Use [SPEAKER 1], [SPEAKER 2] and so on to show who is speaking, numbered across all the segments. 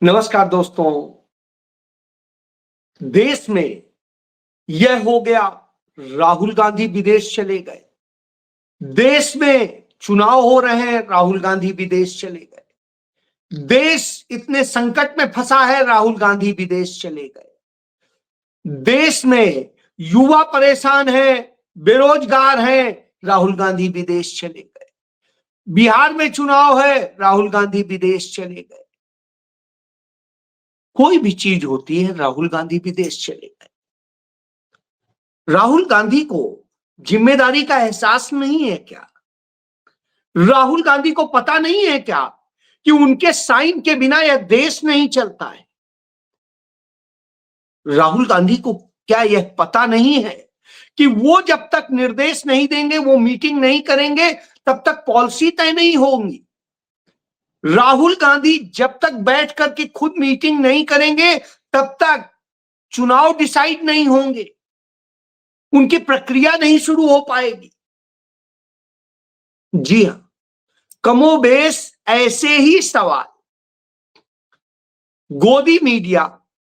[SPEAKER 1] नमस्कार दोस्तों। देश में यह हो गया, राहुल गांधी विदेश चले गए। देश में चुनाव हो रहे हैं, राहुल गांधी विदेश चले गए। देश इतने संकट में फंसा है, राहुल गांधी विदेश चले गए। देश में युवा परेशान है, बेरोजगार हैं, राहुल गांधी विदेश चले गए। बिहार में चुनाव है, राहुल गांधी विदेश चले गए। कोई भी चीज होती है, राहुल गांधी विदेश चले गए। राहुल गांधी को जिम्मेदारी का एहसास नहीं है क्या? राहुल गांधी को पता नहीं है क्या कि उनके साइन के बिना यह देश नहीं चलता है? राहुल गांधी को क्या यह पता नहीं है कि वो जब तक निर्देश नहीं देंगे, वो मीटिंग नहीं करेंगे, तब तक पॉलिसी तय नहीं होंगी। राहुल गांधी जब तक बैठ करके खुद मीटिंग नहीं करेंगे, तब तक चुनाव डिसाइड नहीं होंगे, उनकी प्रक्रिया नहीं शुरू हो पाएगी। जी हां, कमोबेश ऐसे ही सवाल गोदी मीडिया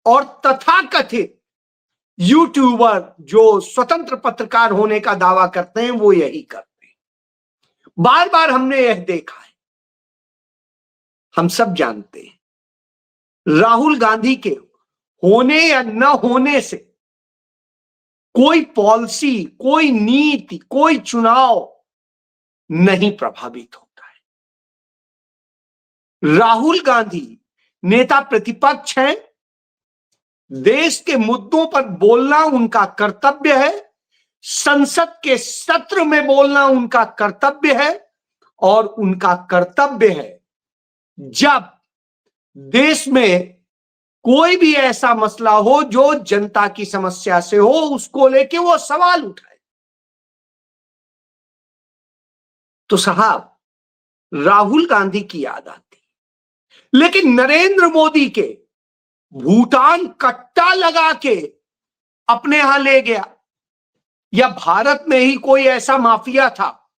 [SPEAKER 1] और तथाकथित यूट्यूबर जो स्वतंत्र पत्रकार होने का दावा करते हैं, वो यही करते हैं। बार बार हमने यह देखा है, हम सब जानते हैं राहुल गांधी के होने या न होने से कोई पॉलिसी, कोई नीति, कोई चुनाव नहीं प्रभावित होता है। राहुल गांधी नेता प्रतिपक्ष हैं, देश के मुद्दों पर बोलना उनका कर्तव्य है, संसद के सत्र में बोलना उनका कर्तव्य है, और उनका कर्तव्य है जब देश में कोई भी ऐसा मसला हो जो जनता की समस्या से हो, उसको लेके वो सवाल उठाए। तो साहब, राहुल गांधी की याद आती, लेकिन नरेंद्र मोदी के भूटान कट्टा लगा के अपने यहां ले गया, या भारत में ही कोई ऐसा माफिया था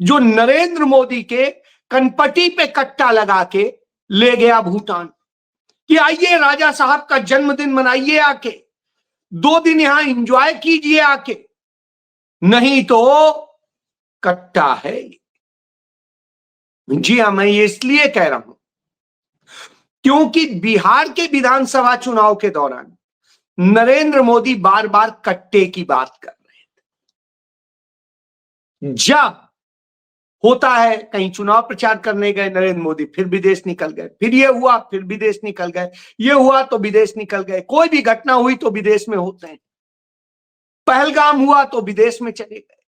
[SPEAKER 1] जो नरेंद्र मोदी के कनपटी पे कट्टा लगा के ले गया भूटान कि आइए राजा साहब का जन्मदिन मनाइए, आके 2 दिन यहां एंजॉय कीजिए आके, नहीं तो कट्टा है। जी हां, मैं ये इसलिए कह रहा हूं क्योंकि बिहार के विधानसभा चुनाव के दौरान नरेंद्र मोदी बार बार कट्टे की बात कर रहे थे। जब होता है कहीं चुनाव प्रचार करने गए नरेंद्र मोदी, फिर विदेश निकल गए, फिर ये हुआ, फिर विदेश निकल गए, ये हुआ तो विदेश निकल गए, कोई भी घटना हुई तो विदेश में होते हैं। पहलगाम हुआ तो विदेश में चले गए,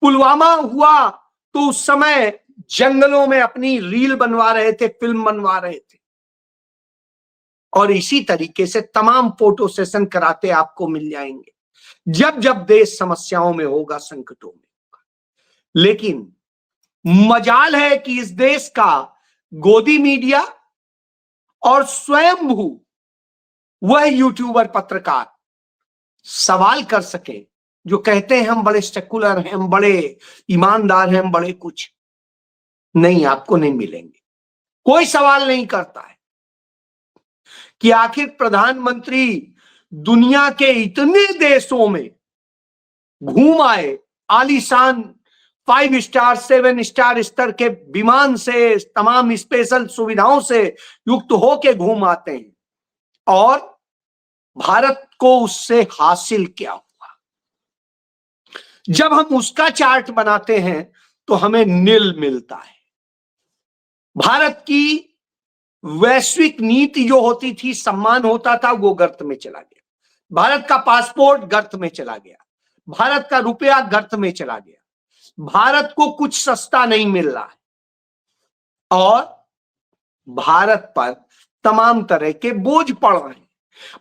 [SPEAKER 1] पुलवामा हुआ तो उस समय जंगलों में अपनी रील बनवा रहे थे, फिल्म बनवा रहे थे, और इसी तरीके से तमाम फोटो सेशन कराते आपको मिल जाएंगे जब जब देश समस्याओं में होगा, संकटों में होगा। लेकिन मजाल है कि इस देश का गोदी मीडिया और स्वयंभू वह यूट्यूबर पत्रकार सवाल कर सके जो कहते हैं हम बड़े सेकुलर हैं, हम बड़े ईमानदार हैं, हम बड़े कुछ नहीं, आपको नहीं मिलेंगे। कोई सवाल नहीं करता है कि आखिर प्रधानमंत्री दुनिया के इतने देशों में घूम आए, आलीशान 5 स्टार 7 स्टार स्तर के विमान से, तमाम स्पेशल सुविधाओं से युक्त होके घूम आते हैं, और भारत को उससे हासिल क्या हुआ? जब हम उसका चार्ट बनाते हैं तो हमें नील मिलता है। भारत की वैश्विक नीति जो होती थी, सम्मान होता था, वो गर्त में चला गया। भारत का पासपोर्ट गर्त में चला गया, भारत का रुपया गर्त में चला गया, भारत को कुछ सस्ता नहीं मिल रहा है, और भारत पर तमाम तरह के बोझ पड़ रहे हैं।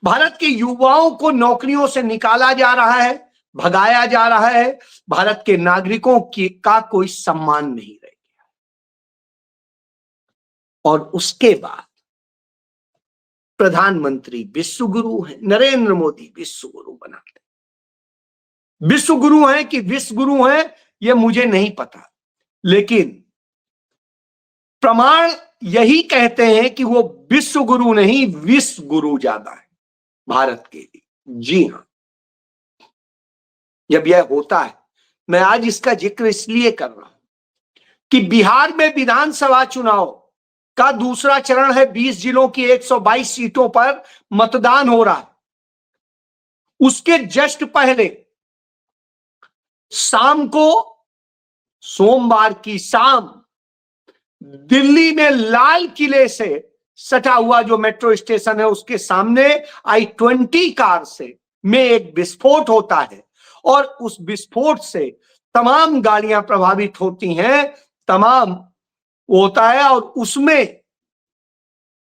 [SPEAKER 1] भारत के युवाओं को नौकरियों से निकाला जा रहा है, भगाया जा रहा है, भारत के नागरिकों का कोई सम्मान नहीं रह गया। और उसके बाद प्रधानमंत्री विश्व गुरु हैं, नरेंद्र मोदी विश्व गुरु बनाते। विश्व गुरु हैं कि विश्व गुरु हैं, यह मुझे नहीं पता, लेकिन प्रमाण यही कहते हैं कि वो विश्व गुरु नहीं, विश्व गुरु ज्यादा है भारत के लिए। जी हां, जब यह होता है, मैं आज इसका जिक्र इसलिए कर रहा हूं कि बिहार में विधानसभा चुनाव का दूसरा चरण है। 20 जिलों की 122 सीटों पर मतदान हो रहा है। उसके जस्ट पहले शाम को, सोमवार की शाम, दिल्ली में लाल किले से सटा हुआ जो मेट्रो स्टेशन है उसके सामने I-20 कार से में एक विस्फोट होता है और उस विस्फोट से तमाम गाड़ियां प्रभावित होती हैं, तमाम होता है और उसमें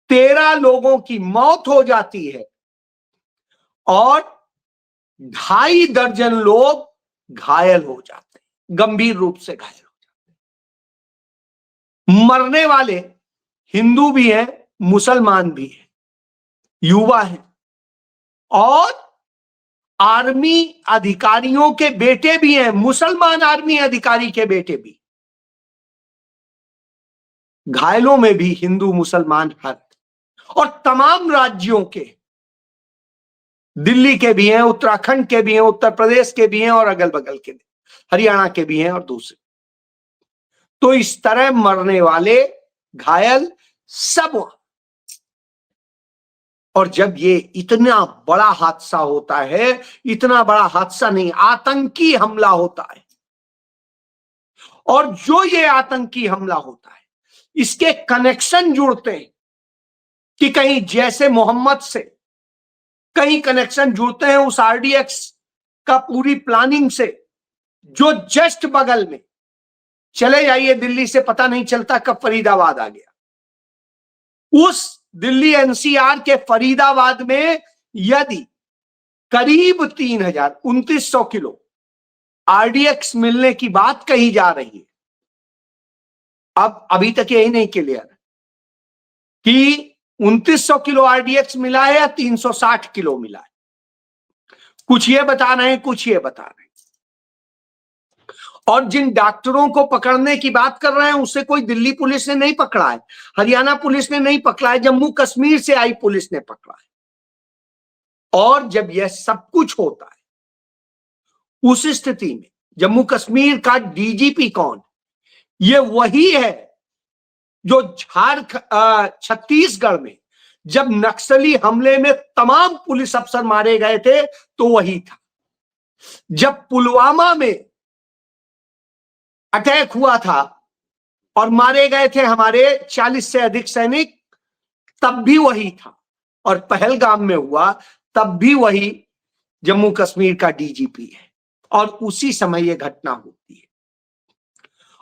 [SPEAKER 1] 13 लोगों की मौत हो जाती है और 2.5 दर्जन लोग घायल हो जाते हैं, गंभीर रूप से घायल हो जाते हैं। मरने वाले हिंदू भी हैं, मुसलमान भी हैं, युवा हैं और आर्मी अधिकारियों के बेटे भी हैं, मुसलमान आर्मी अधिकारी के बेटे भी। घायलों में भी हिंदू मुसलमान हर और तमाम राज्यों के, दिल्ली के भी हैं, उत्तराखंड के भी हैं, उत्तर प्रदेश के भी हैं और अगल बगल के भी, हरियाणा के भी हैं और दूसरे। तो इस तरह मरने वाले, घायल सब। और जब ये इतना बड़ा हादसा होता है, इतना बड़ा हादसा नहीं, आतंकी हमला होता है, और जो ये आतंकी हमला होता है इसके कनेक्शन जुड़ते हैं कि कहीं जैसे मोहम्मद से कहीं कनेक्शन जुड़ते हैं उस RDX का पूरी प्लानिंग से, जो जस्ट बगल में, चले जाइए दिल्ली से, पता नहीं चलता कब फरीदाबाद आ गया। उस दिल्ली NCR के फरीदाबाद में यदि करीब 3,2900 किलो RDX मिलने की बात कही जा रही है, अब अभी तक यही नहीं क्लियर कि 2,900 किलो RDX मिला है या 360 किलो मिला है। कुछ ये बता रहे हैं, कुछ ये बता रहे हैं। और जिन डॉक्टरों को पकड़ने की बात कर रहे हैं उसे कोई दिल्ली पुलिस ने नहीं पकड़ा है, हरियाणा पुलिस ने नहीं पकड़ा है, जम्मू कश्मीर से आई पुलिस ने पकड़ा है। और जब यह सब कुछ होता है उस स्थिति में जम्मू कश्मीर का DGP कौन? ये वही है जो छत्तीसगढ़ में जब नक्सली हमले में तमाम पुलिस अफसर मारे गए थे तो वही था। जब पुलवामा में अटैक हुआ था और मारे गए थे हमारे 40 से अधिक सैनिक, तब भी वही था। और पहलगाम में हुआ तब भी वही जम्मू कश्मीर का DGP है और उसी समय यह घटना होती है।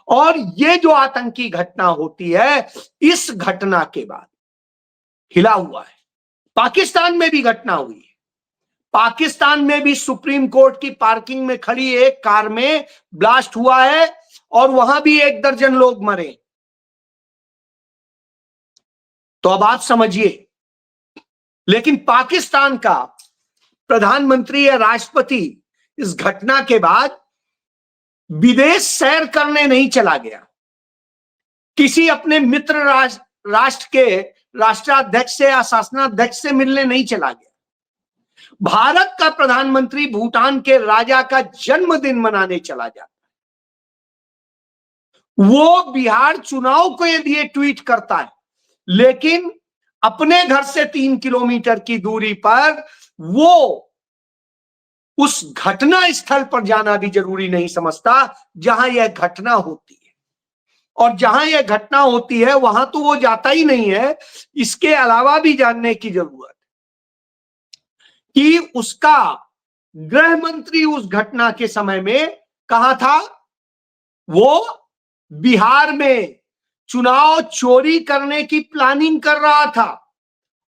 [SPEAKER 1] और ये जो आतंकी घटना होती है, इस घटना के बाद हिला हुआ है। पाकिस्तान में भी घटना हुई है। पाकिस्तान में भी सुप्रीम कोर्ट की पार्किंग में खड़ी एक कार में ब्लास्ट हुआ है और वहां भी 1 दर्जन लोग मरे। तो अब आप समझिए, लेकिन पाकिस्तान का प्रधानमंत्री या राष्ट्रपति इस घटना के बाद विदेश सैर करने नहीं चला गया, किसी अपने मित्र राष्ट्र के राष्ट्राध्यक्ष से या शासनाध्यक्ष से मिलने नहीं चला गया। भारत का प्रधानमंत्री भूटान के राजा का जन्मदिन मनाने चला जाता है। वो बिहार चुनाव को यदि ट्वीट करता है, लेकिन अपने घर से 3 किलोमीटर की दूरी पर वो उस घटना स्थल पर जाना भी जरूरी नहीं समझता जहां यह घटना होती है। और जहां यह घटना होती है वहां तो वो जाता ही नहीं है। इसके अलावा भी जानने की जरूरत कि उसका गृह मंत्री उस घटना के समय में कहां था? वो बिहार में चुनाव चोरी करने की प्लानिंग कर रहा था।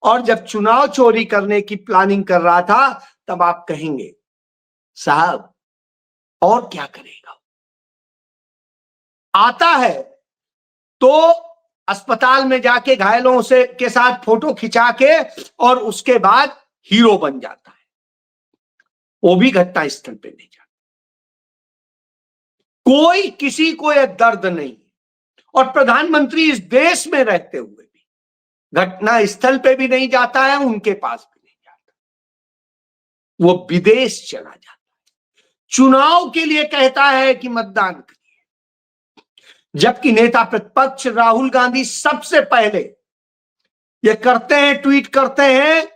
[SPEAKER 1] और जब चुनाव चोरी करने की प्लानिंग कर रहा था तब आप कहेंगे साहब और क्या करेगा? आता है तो अस्पताल में जाके घायलों से के साथ फोटो खिंचा के और उसके बाद हीरो बन जाता है। वो भी घटना स्थल पे नहीं जाता। कोई किसी को यह दर्द नहीं और प्रधानमंत्री इस देश में रहते हुए भी घटना स्थल पे भी नहीं जाता है, उनके पास भी नहीं जाता, वो विदेश चला जाता है, चुनाव के लिए कहता है कि मतदान करिए। जबकि नेता प्रतिपक्ष राहुल गांधी सबसे पहले ये करते हैं, ट्वीट करते हैं,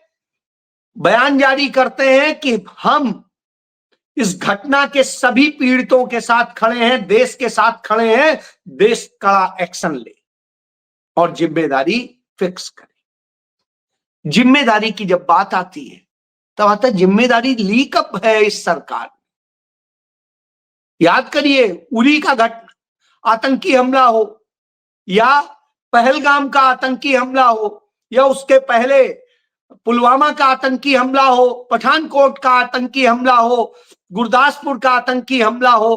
[SPEAKER 1] बयान जारी करते हैं कि हम इस घटना के सभी पीड़ितों के साथ खड़े हैं, देश के साथ खड़े हैं, देश कड़ा एक्शन ले और जिम्मेदारी फिक्स करे। जिम्मेदारी की जब बात आती है तब आता है जिम्मेदारी ली कब है इस सरकार ने। याद करिए, उरी का घटना आतंकी हमला हो या पहलगाम का आतंकी हमला हो या उसके पहले पुलवामा का आतंकी हमला हो, पठानकोट का आतंकी हमला हो, गुरदासपुर का आतंकी हमला हो,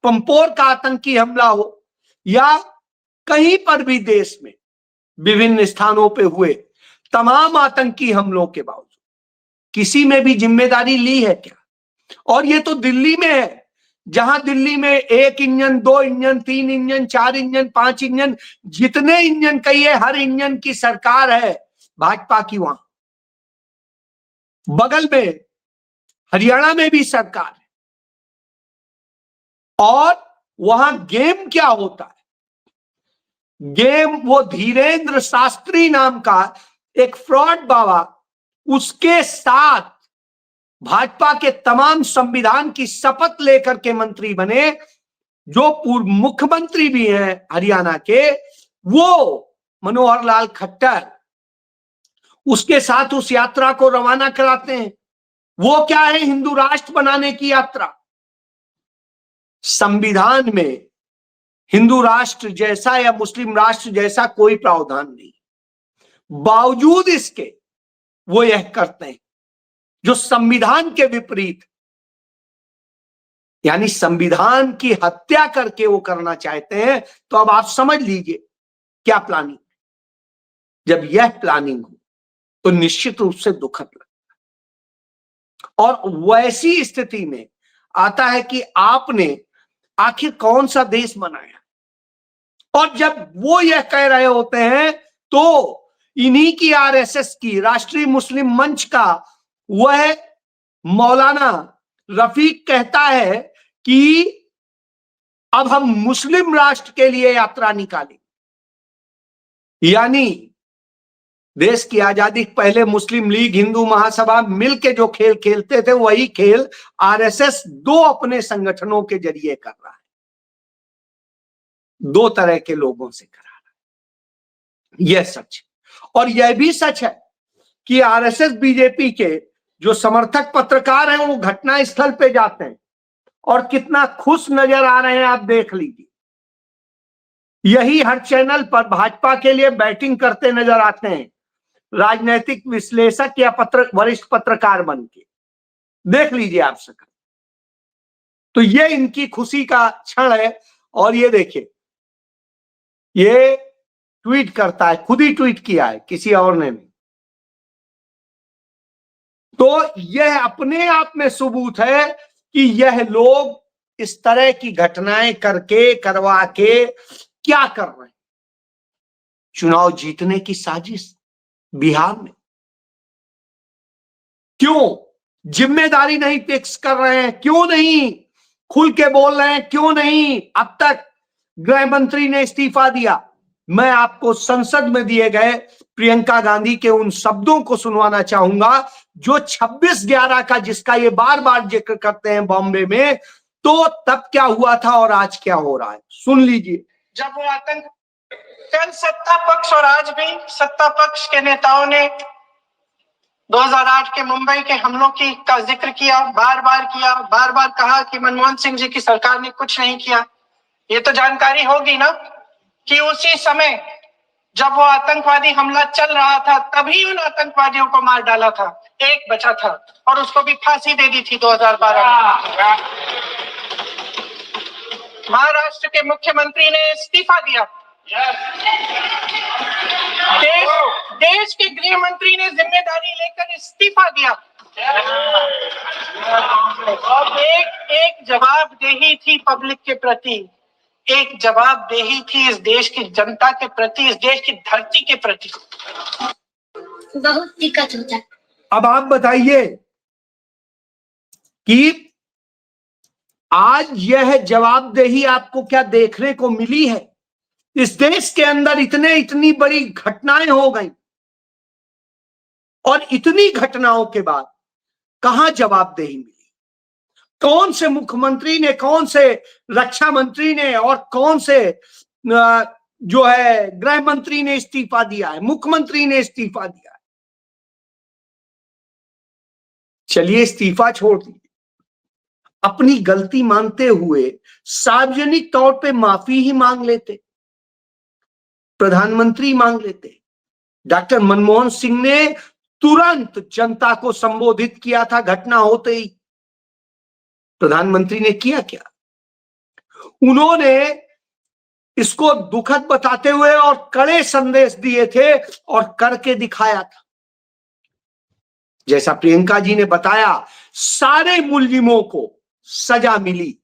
[SPEAKER 1] पंपोर का आतंकी हमला हो या कहीं पर भी देश में विभिन्न स्थानों पे हुए तमाम आतंकी हमलों के बावजूद किसी में भी जिम्मेदारी ली है क्या? और ये तो दिल्ली में है, जहां दिल्ली में 1 engine, 2 engine, 3 engine, 4 engine, 5 engine, जितने इंजन कहिए, हर इंजन की सरकार है भाजपा की। वहां बगल में हरियाणा में भी सरकार है। और वहां गेम क्या होता है? गेम वो धीरेन्द्र शास्त्री नाम का एक फ्रॉड बाबा, उसके साथ भाजपा के तमाम संविधान की शपथ लेकर के मंत्री बने, जो पूर्व मुख्यमंत्री भी हैं हरियाणा के, वो मनोहर लाल खट्टर, उसके साथ उस यात्रा को रवाना कराते हैं। वो क्या है? हिंदू राष्ट्र बनाने की यात्रा। संविधान में हिंदू राष्ट्र जैसा या मुस्लिम राष्ट्र जैसा कोई प्रावधान नहीं, बावजूद इसके वो यह करते हैं जो संविधान के विपरीत, यानी संविधान की हत्या करके वो करना चाहते हैं। तो अब आप समझ लीजिए क्या प्लानिंग। जब यह प्लानिंग हो तो निश्चित रूप से दुखद लगता है। और वैसी स्थिति में आता है कि आपने आखिर कौन सा देश बनाया, और जब वो यह कह रहे होते हैं तो इन्हीं की आरएसएस की राष्ट्रीय मुस्लिम मंच का वह मौलाना रफीक कहता है कि अब हम मुस्लिम राष्ट्र के लिए यात्रा निकालें। यानी देश की आजादी पहले मुस्लिम लीग, हिंदू महासभा मिलके जो खेल खेलते थे, वही खेल आरएसएस 2 अपने संगठनों के जरिए कर रहा है, 2 तरह के लोगों से करा रहा है। यह सच है। और यह भी सच है कि आरएसएस बीजेपी के जो समर्थक पत्रकार हैं वो घटना स्थल पे जाते हैं और कितना खुश नजर आ रहे हैं, आप देख लीजिए। यही हर चैनल पर भाजपा के लिए बैटिंग करते नजर आते हैं, राजनीतिक विश्लेषक या वरिष्ठ पत्रकार बन के। देख लीजिए आप सकल। तो ये इनकी खुशी का क्षण है। और ये देखिए, ये ट्वीट करता है, खुद ही ट्वीट किया है, किसी और ने नहीं। तो यह अपने आप में सबूत है कि यह लोग इस तरह की घटनाएं करके, करवा के क्या कर रहे हैं? चुनाव जीतने की साजिश बिहार में। क्यों जिम्मेदारी नहीं फिक्स कर रहे हैं? क्यों नहीं खुल के बोल रहे हैं? क्यों नहीं अब तक गृह मंत्री ने इस्तीफा दिया? मैं आपको संसद में दिए गए प्रियंका गांधी के उन शब्दों को सुनवाना चाहूंगा जो 26/11 का, जिसका ये बार बार जिक्र करते हैं बॉम्बे में। तो तब क्या हुआ था और आज क्या हो रहा है, सुन लीजिए।
[SPEAKER 2] जब वो आतंक, कल सत्ता पक्ष और आज भी सत्ता पक्ष के नेताओं ने 2008 के मुंबई के हमलों का जिक्र किया, बार बार कहा कि मनमोहन सिंह जी की सरकार ने कुछ नहीं किया। ये तो जानकारी होगी ना कि उसी समय जब वो आतंकवादी हमला चल रहा था, तभी उन आतंकवादियों को मार डाला था, एक बचा था और उसको भी फांसी दे दी थी 2012 में। महाराष्ट्र के मुख्यमंत्री ने इस्तीफा दिया। देश के गृह मंत्री ने जिम्मेदारी लेकर इस्तीफा दिया। एक जवाबदेही थी पब्लिक के प्रति एक जवाबदेही थी इस देश की जनता के प्रति, इस देश की धरती के प्रति।
[SPEAKER 3] बहुत दिक्कत होता है।
[SPEAKER 1] अब आप बताइए कि आज यह जवाबदेही आपको क्या देखने को मिली है? इस देश के अंदर इतनी बड़ी घटनाएं हो गई और इतनी घटनाओं के बाद कहां जवाबदेही मिली? कौन से मुख्यमंत्री ने, कौन से रक्षा मंत्री ने और कौन से जो है गृह मंत्री ने इस्तीफा दिया है, मुख्यमंत्री ने इस्तीफा दिया है? चलिए इस्तीफा छोड़ दीजिए, अपनी गलती मानते हुए सार्वजनिक तौर पे माफी ही मांग लेते, प्रधानमंत्री मांग लेते। डॉक्टर मनमोहन सिंह ने तुरंत जनता को संबोधित किया था घटना होते ही। प्रधानमंत्री ने किया क्या? उन्होंने इसको दुखद बताते हुए और कड़े संदेश दिए थे और करके दिखाया था। जैसा प्रियंका जी ने बताया, सारे मुलजिमों को सजा मिली,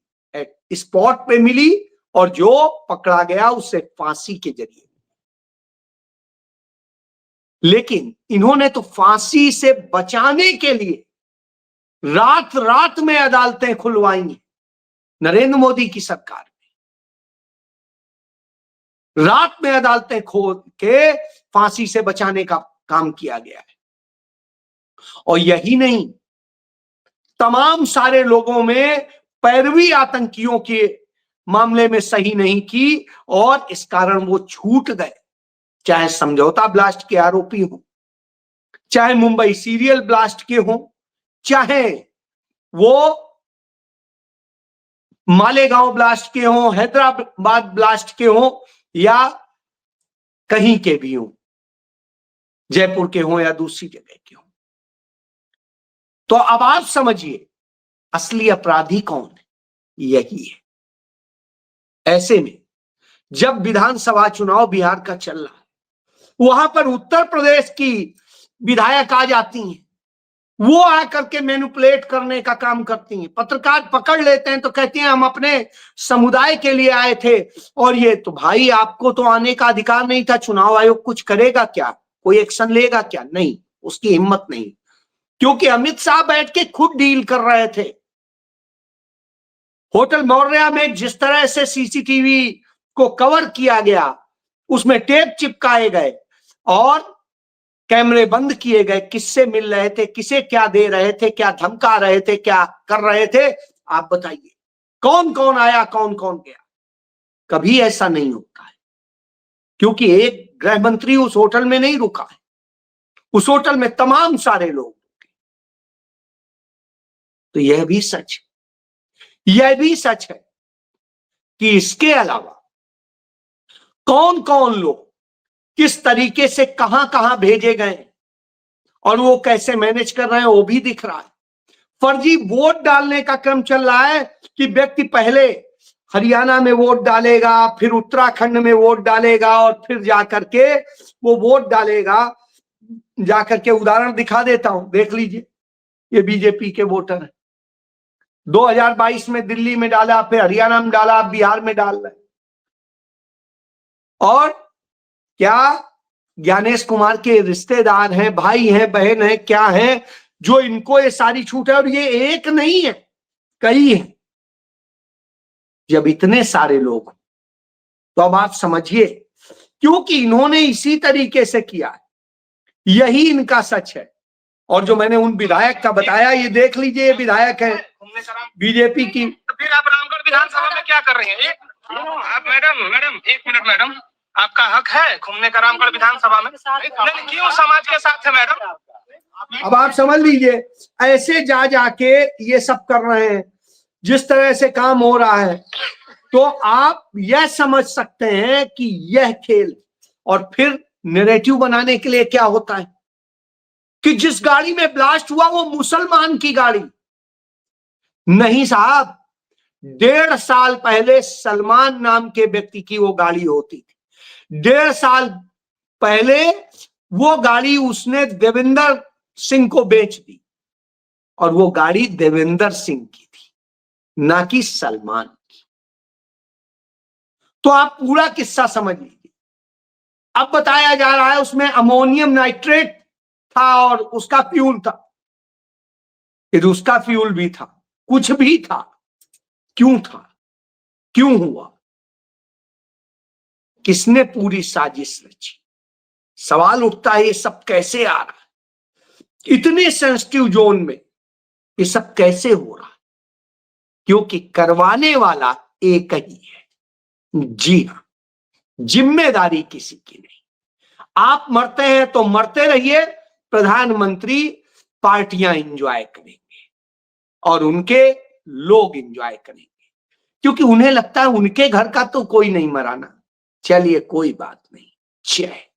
[SPEAKER 1] स्पॉट पे मिली, और जो पकड़ा गया उसे फांसी के जरिए। लेकिन इन्होंने तो फांसी से बचाने के लिए रात रात में अदालतें खुलवाई हैं। नरेंद्र मोदी की सरकार में रात में अदालतें खोल के फांसी से बचाने का काम किया गया है। और यही नहीं, तमाम सारे लोगों में पैरवी आतंकियों के मामले में सही नहीं की और इस कारण वो छूट गए। चाहे समझौता ब्लास्ट के आरोपी हो, चाहे मुंबई सीरियल ब्लास्ट के हो, चाहे वो मालेगांव ब्लास्ट के हो, हैदराबाद ब्लास्ट के हो, या कहीं के भी हो, जयपुर के हो या दूसरी जगह के हो। तो अब आप समझिए असली अपराधी कौन है? यही है। ऐसे में जब विधानसभा चुनाव बिहार का चल रहा है, वहां पर उत्तर प्रदेश की विधायक आ जाती हैं, वो आकर के मैनिपुलेट करने का काम करती हैं। पत्रकार पकड़ लेते हैं तो कहती हैं हम अपने समुदाय के लिए आए थे, और ये तो भाई आपको तो आने का अधिकार नहीं था। चुनाव आयोग कुछ करेगा क्या? कोई एक्शन लेगा क्या? नहीं, उसकी हिम्मत नहीं, क्योंकि अमित शाह बैठ के खुद डील कर रहे थे। होटल मौर्या में जिस तरह से सीसीटीवी को कवर किया गया, उसमें टेप चिपकाए गए और कैमरे बंद किए गए, किससे मिल रहे थे, किसे क्या दे रहे थे, क्या धमका रहे थे, क्या कर रहे थे, आप बताइए। कौन कौन आया, कौन कौन गया? कभी ऐसा नहीं होता है, क्योंकि एक गृह मंत्री उस होटल में नहीं रुका है, उस होटल में तमाम सारे लोग। तो यह भी सच है, यह भी सच है कि इसके अलावा कौन कौन लोग किस तरीके से कहां कहां भेजे गए और वो कैसे मैनेज कर रहे हैं, वो भी दिख रहा है। फर्जी वोट डालने का क्रम चल रहा है कि व्यक्ति पहले हरियाणा में वोट डालेगा, फिर उत्तराखंड में वोट डालेगा, और फिर जाकर के वो वोट डालेगा। जाकर के उदाहरण दिखा देता हूं, देख लीजिए। ये बीजेपी के वोटर है, 2022 में दिल्ली में डाला, फिर हरियाणा में डाला, बिहार में डाल रहे। और क्या ज्ञानेश कुमार के रिश्तेदार हैं, भाई हैं, बहन हैं, क्या हैं, जो इनको ये सारी छूट है? और ये एक नहीं है, कई है। जब इतने सारे लोग, तो अब आप समझिए, क्योंकि इन्होंने इसी तरीके से किया है, यही इनका सच है। और जो मैंने उन विधायक का बताया, ये देख लीजिए, ये विधायक है बीजेपी की।
[SPEAKER 4] तो फिर आप रामगढ़ विधानसभा में क्या कर रहे हैं? आप मैडम एक मिनट मैडम, आपका हक है घूमने का रामगढ़ विधानसभा में। नहीं, क्यों समाज के साथ है मैडम?
[SPEAKER 1] अब आप समझ लीजिए, ऐसे जा जाके ये सब कर रहे हैं, जिस तरह से काम हो रहा है, तो आप यह समझ सकते हैं कि यह खेल। और फिर नैरेटिव बनाने के लिए क्या होता है कि जिस गाड़ी में ब्लास्ट हुआ वो मुसलमान की गाड़ी नहीं साहब, 1.5 साल पहले सलमान नाम के व्यक्ति की वो गाड़ी होती थी। 1.5 साल पहले वो गाड़ी उसने देवेंद्र सिंह को बेच दी, और वो गाड़ी देवेंद्र सिंह की थी, ना कि सलमान की। तो आप पूरा किस्सा समझ लीजिए। अब बताया जा रहा है उसमें अमोनियम नाइट्रेट था और उसका फ्यूल था, फिर उसका फ्यूल भी था, कुछ भी था। क्यों था, क्यों हुआ, किसने पूरी साजिश रची? सवाल उठता है ये सब कैसे आ रहा है, इतने सेंसिटिव जोन में ये सब कैसे हो रहा है? क्योंकि करवाने वाला एक ही है। जी हां, जिम्मेदारी किसी की नहीं। आप मरते हैं तो मरते रहिए, प्रधानमंत्री पार्टियां एंजॉय करेंगे और उनके लोग एंजॉय करेंगे, क्योंकि उन्हें लगता है उनके घर का तो कोई नहीं मराना। चलिए कोई बात नहीं, जय